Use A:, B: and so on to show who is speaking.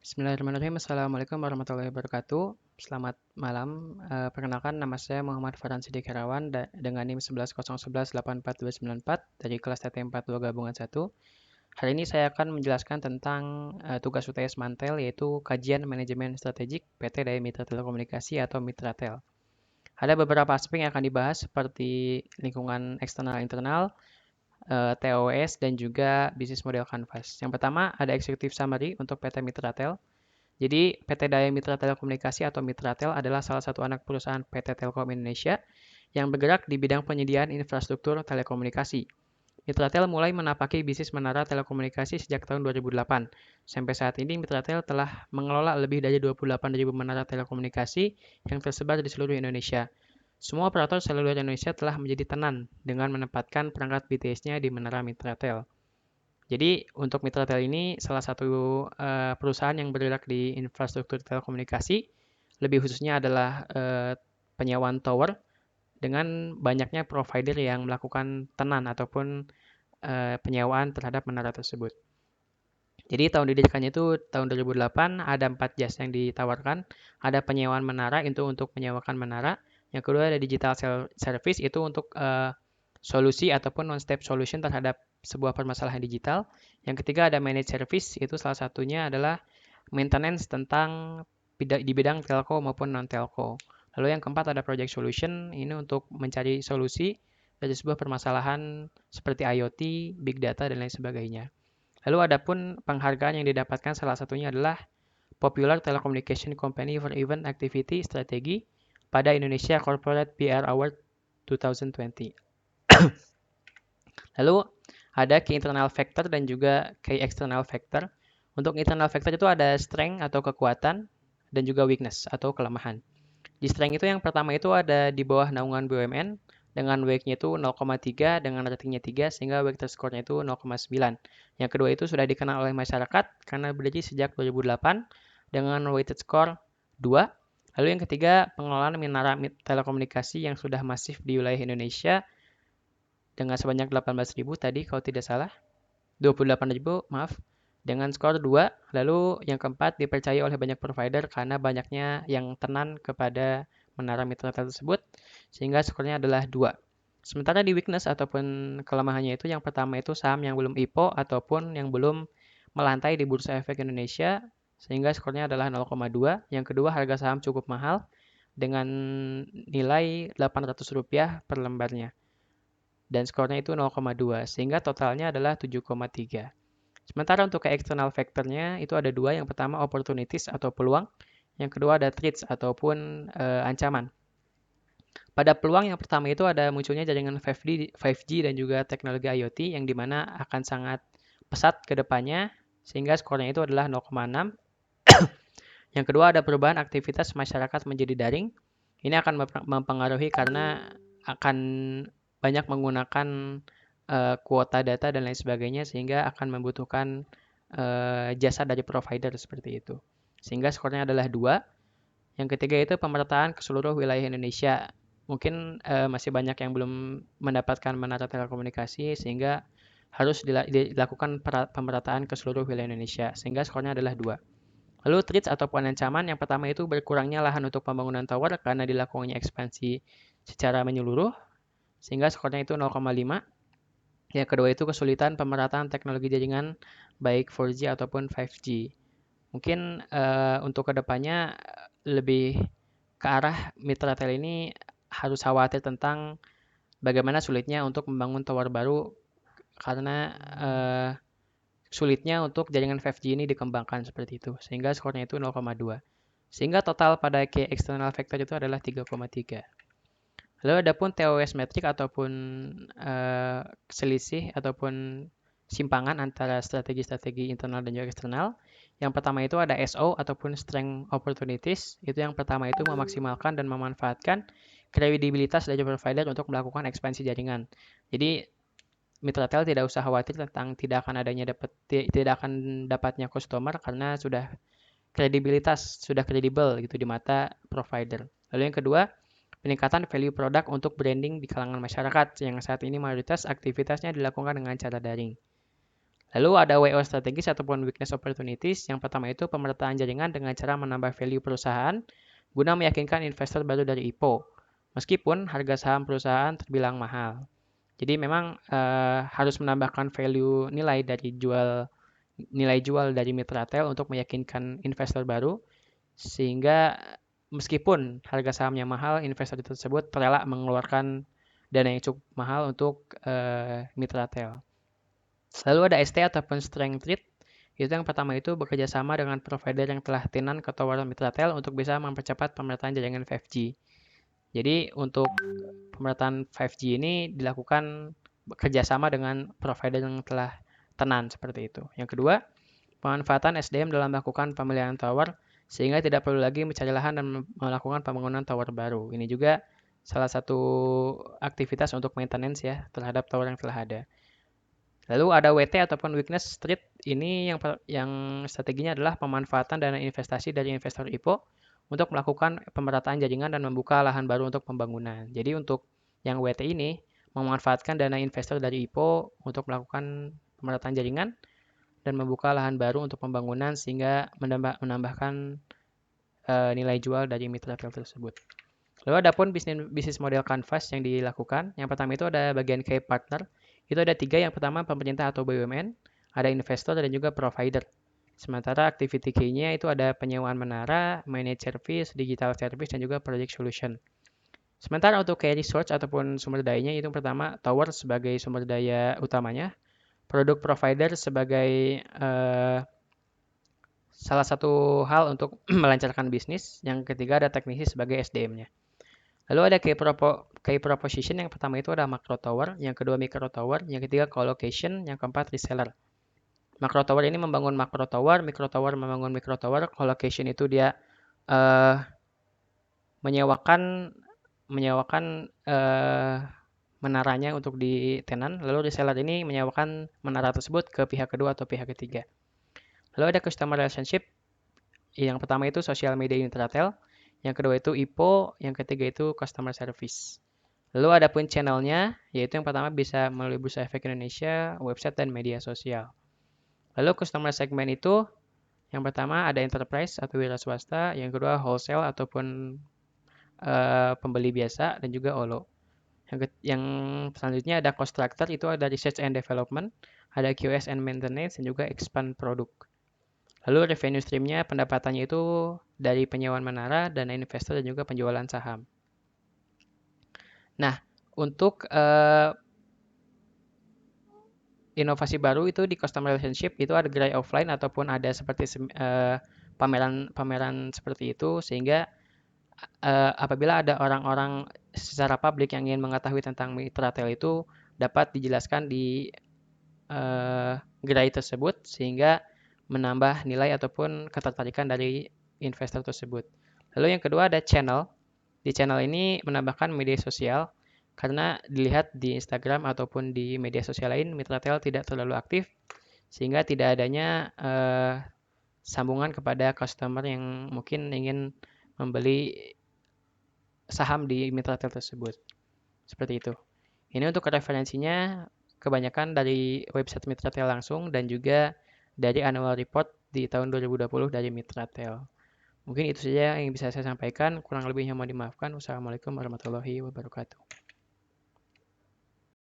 A: Bismillahirrahmanirrahim. Assalamualaikum warahmatullahi wabarakatuh. Selamat malam. Perkenalkan, nama saya Muhammad Farhan Sidik Herawan dengan NIM 1101184294 dari kelas TT42 Gabungan 1. Hari ini saya akan menjelaskan tentang tugas UTS Mantel, yaitu Kajian Manajemen Strategik PT Daya Mitra Telekomunikasi atau Mitratel. Ada beberapa aspek yang akan dibahas seperti lingkungan eksternal internal, TOS, dan juga bisnis model Canvas. Yang pertama, ada Executive Summary untuk PT Mitratel. Jadi, PT Daya Mitra Telekomunikasi atau Mitratel adalah salah satu anak perusahaan PT Telkom Indonesia yang bergerak di bidang penyediaan infrastruktur telekomunikasi. Mitratel mulai menapaki bisnis menara telekomunikasi sejak tahun 2008. Sampai saat ini, Mitratel telah mengelola lebih dari 28.000 menara telekomunikasi yang tersebar di seluruh Indonesia. Semua operator seluler Indonesia telah menjadi tenan dengan menempatkan perangkat BTS-nya di menara Mitratel. Jadi untuk Mitratel ini salah satu perusahaan yang bergerak di infrastruktur telekomunikasi, lebih khususnya adalah penyewaan tower dengan banyaknya provider yang melakukan tenan ataupun penyewaan terhadap menara tersebut. Jadi tahun didirikannya itu tahun 2008, ada 4 jasa yang ditawarkan. Ada penyewaan menara itu untuk menyewakan menara. Yang kedua ada digital service itu untuk solusi ataupun one-step solution terhadap sebuah permasalahan digital. Yang ketiga ada managed service, itu salah satunya adalah maintenance tentang di bidang telco maupun non-telco. Lalu yang keempat ada project solution, ini untuk mencari solusi dari sebuah permasalahan seperti IoT, big data, dan lain sebagainya. Lalu adapun penghargaan yang didapatkan salah satunya adalah Popular Telecommunication Company for Event Activity Strategy pada Indonesia Corporate PR Award 2020. Lalu ada key internal factor dan juga key external factor. Untuk internal factor itu ada strength atau kekuatan dan juga weakness atau kelemahan. Di strength itu yang pertama itu ada di bawah naungan BUMN dengan weight-nya itu 0,3 dengan ratingnya 3 sehingga weighted score-nya itu 0,9. Yang kedua itu sudah dikenal oleh masyarakat karena berdiri sejak 2008 dengan weighted score 2. Lalu yang ketiga pengelolaan menara telekomunikasi yang sudah masif di wilayah Indonesia dengan sebanyak 18.000 tadi kalau tidak salah. 28.000, maaf. Dengan skor 2, lalu yang keempat dipercaya oleh banyak provider karena banyaknya yang tenan kepada menara mitra tersebut, sehingga skornya adalah 2. Sementara di weakness ataupun kelemahannya itu yang pertama itu saham yang belum IPO ataupun yang belum melantai di Bursa Efek Indonesia, sehingga skornya adalah 0,2. Yang kedua harga saham cukup mahal dengan nilai Rp800 per lembarnya. Dan skornya itu 0,2, sehingga totalnya adalah 7,3. Sementara untuk ke external factor-nya itu ada dua. Yang pertama opportunities atau peluang. Yang kedua ada threats ataupun ancaman. Pada peluang yang pertama itu ada munculnya jaringan 5G dan juga teknologi IoT yang dimana akan sangat pesat ke depannya sehingga skornya itu adalah 0,6. Yang kedua ada perubahan aktivitas masyarakat menjadi daring. Ini akan mempengaruhi karena akan banyak menggunakan kuota data dan lain sebagainya sehingga akan membutuhkan jasa dari provider seperti itu. Sehingga skornya adalah 2. Yang ketiga itu pemerataan ke seluruh wilayah Indonesia. Mungkin masih banyak yang belum mendapatkan menara telekomunikasi sehingga harus dilakukan pemerataan ke seluruh wilayah Indonesia sehingga skornya adalah 2. Lalu threats ataupun ancaman yang pertama itu berkurangnya lahan untuk pembangunan tower karena dilakukannya ekspansi secara menyeluruh sehingga skornya itu 0,5. Yang kedua itu kesulitan pemerataan teknologi jaringan baik 4G ataupun 5G. Mungkin untuk kedepannya lebih ke arah Mitratel ini harus khawatir tentang bagaimana sulitnya untuk membangun tower baru karena sulitnya untuk jaringan 5G ini dikembangkan seperti itu. Sehingga skornya itu 0,2. Sehingga total pada key external factor itu adalah 3,3. Lalu ada pun TOS metrik ataupun selisih ataupun simpangan antara strategi-strategi internal dan juga eksternal. Yang pertama itu ada SO ataupun strength opportunities. Itu yang pertama itu memaksimalkan dan memanfaatkan kredibilitas dari provider untuk melakukan ekspansi jaringan. Jadi Mitratel tidak usah khawatir tentang tidak akan dapatnya customer karena sudah sudah kredibel gitu di mata provider. Lalu yang kedua, peningkatan value produk untuk branding di kalangan masyarakat yang saat ini mayoritas aktivitasnya dilakukan dengan cara daring. Lalu ada WO strategis ataupun weakness opportunities. Yang pertama itu pemerataan jaringan dengan cara menambah value perusahaan guna meyakinkan investor baru dari IPO. Meskipun harga saham perusahaan terbilang mahal. Jadi memang harus menambahkan value nilai jual dari Mitratel untuk meyakinkan investor baru sehingga meskipun harga sahamnya mahal, investor tersebut rela mengeluarkan dana yang cukup mahal untuk Mitratel. Lalu ada ST ataupun strength trade. Itu yang pertama itu bekerja sama dengan provider yang telah tenan ke tower Mitratel untuk bisa mempercepat pemerataan jaringan 5G. Jadi untuk pemerataan 5G ini dilakukan bekerja sama dengan provider yang telah tenan seperti itu. Yang kedua, pemanfaatan SDM dalam melakukan pemeliharaan tower sehingga tidak perlu lagi mencari lahan dan melakukan pembangunan tower baru. Ini juga salah satu aktivitas untuk maintenance ya terhadap tower yang telah ada. Lalu ada WT ataupun weakness street. Ini yang strateginya adalah pemanfaatan dana investasi dari investor IPO untuk melakukan pemerataan jaringan dan membuka lahan baru untuk pembangunan. Jadi untuk yang WT ini memanfaatkan dana investor dari IPO untuk melakukan pemerataan jaringan dan membuka lahan baru untuk pembangunan sehingga menambahkan nilai jual dari mitra retail tersebut. Lalu ada pun bisnis model Canvas yang dilakukan. Yang pertama itu ada bagian key partner. Itu ada 3. Yang pertama pemerintah atau BUMN, ada investor dan juga provider. Sementara activity key-nya itu ada penyewaan menara, managed service, digital service, dan juga project solution. Sementara untuk key resource ataupun sumber dayanya itu pertama tower sebagai sumber daya utamanya, produk provider sebagai salah satu hal untuk melancarkan bisnis. Yang ketiga ada teknisi sebagai SDM-nya. Lalu ada key proposition. Yang pertama itu ada macro tower, yang kedua micro tower, yang ketiga colocation, yang keempat reseller. Macro tower ini membangun macro tower, micro tower membangun micro tower, colocation itu dia menyewakan menaranya untuk di tenan, lalu reseller ini menyewakan menara tersebut ke pihak kedua atau pihak ketiga. Lalu ada customer relationship. Yang pertama itu social media Intratel, yang kedua itu IPO, yang ketiga itu customer service. Lalu ada pun channelnya, yaitu yang pertama bisa melalui Bursa Efek Indonesia, website, dan media sosial. Lalu customer segment itu, yang pertama ada enterprise atau wira swasta, yang kedua wholesale ataupun pembeli biasa, dan juga OLO. Yang selanjutnya ada cost structure, itu ada research and development, ada QS and maintenance, dan juga expand produk. Lalu revenue streamnya pendapatannya itu dari penyewaan menara, dana investor, dan juga penjualan saham. Nah, untuk inovasi baru itu di customer relationship itu ada gerai offline ataupun ada seperti pameran seperti itu sehingga apabila ada orang-orang secara publik yang ingin mengetahui tentang Mitratel itu dapat dijelaskan di gerai tersebut sehingga menambah nilai ataupun ketertarikan dari investor tersebut. Lalu yang kedua ada channel. Di channel ini menambahkan media sosial karena dilihat di Instagram ataupun di media sosial lain Mitratel tidak terlalu aktif sehingga tidak adanya sambungan kepada customer yang mungkin ingin membeli saham di Mitratel tersebut. Seperti itu. Ini untuk referensinya kebanyakan dari website Mitratel langsung dan juga dari annual report di tahun 2020 dari Mitratel. Mungkin itu saja yang bisa saya sampaikan. Kurang lebihnya mohon dimaafkan. Wassalamualaikum warahmatullahi wabarakatuh.